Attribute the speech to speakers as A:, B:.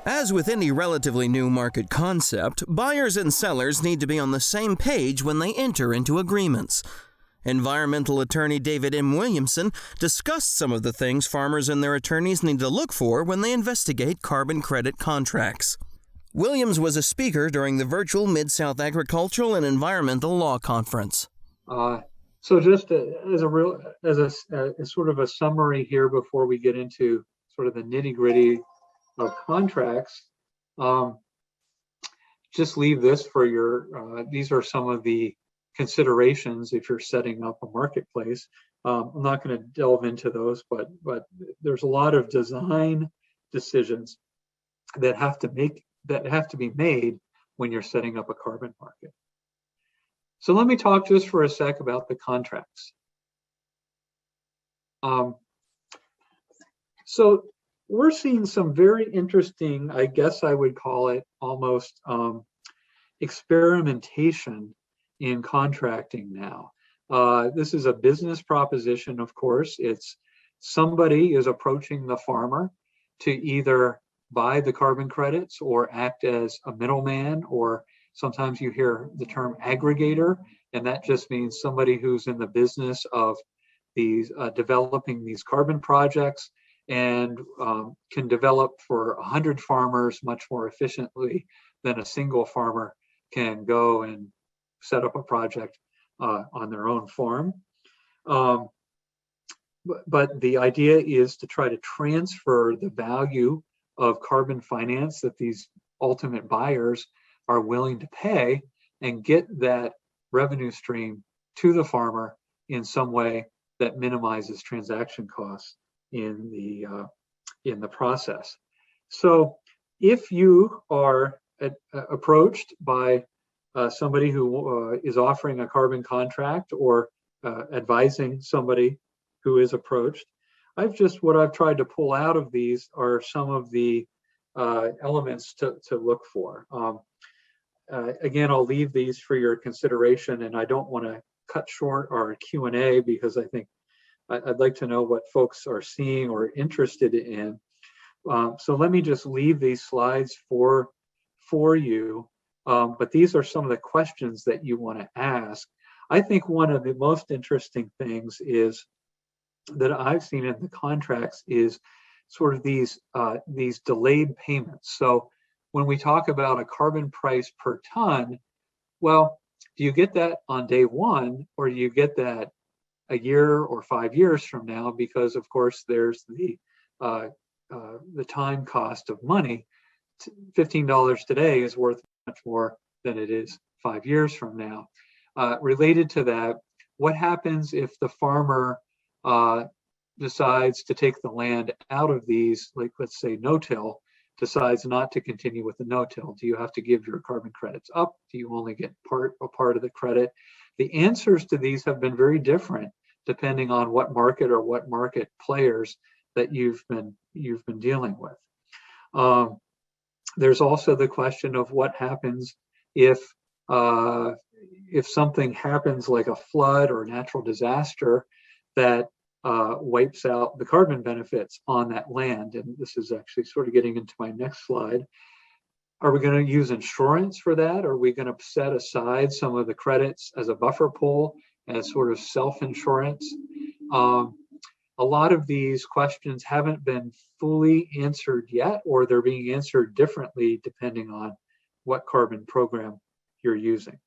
A: As with any relatively new market concept, buyers and sellers need to be on the same page when they enter into agreements. Environmental attorney David M. Williamson discussed some of the things farmers and their attorneys need to look for when they investigate carbon credit contracts. Williams was a speaker during the virtual Mid-South Agricultural and Environmental Law Conference.
B: So just as sort of a summary here before we get into sort of the nitty-gritty of contracts, just leave this for your, these are some of the considerations if you're setting up a marketplace. I'm not going to delve into those, but there's a lot of design decisions that have to be made when you're setting up a carbon market. So let me talk just for a sec about the contracts. So we're seeing some very interesting, I guess I would call it almost experimentation in contracting now. This is a business proposition, of course. It's somebody is approaching the farmer to either buy the carbon credits or act as a middleman, or sometimes you hear the term aggregator, and that just means somebody who's in the business of these developing these carbon projects and can develop for 100 farmers much more efficiently than a single farmer can go and set up a project on their own farm. But the idea is to try to transfer the value of carbon finance that these ultimate buyers are willing to pay and get that revenue stream to the farmer in some way that minimizes transaction costs in the process. So if you are approached by somebody who is offering a carbon contract or advising somebody who is approached, what I've tried to pull out of these are some of the elements to look for. Again, I'll leave these for your consideration, and I don't want to cut short our Q&A because I think I'd like to know what folks are seeing or interested in. So let me just leave these slides for you, but these are some of the questions that you want to ask. I think one of the most interesting things is that I've seen in the contracts is sort of these delayed payments. So when we talk about a carbon price per ton, well, do you get that on day one, or do you get that a year or 5 years from now? Because of course there's the time cost of money. $15 today is worth much more than it is 5 years from now. Related to that, what happens if the farmer decides to take the land out of these, like let's say no-till, decides not to continue with the no-till? Do you have to give your carbon credits up? Do you only get a part of the credit? The answers to these have been very different depending on what market or what market players that you've been dealing with. There's also the question of what happens if something happens like a flood or a natural disaster that wipes out the carbon benefits on that land. And this is actually sort of getting into my next slide. Are we going to use insurance for that? Are we going to set aside some of the credits as a buffer pool, as sort of self-insurance? A lot of these questions haven't been fully answered yet, or they're being answered differently depending on what carbon program you're using.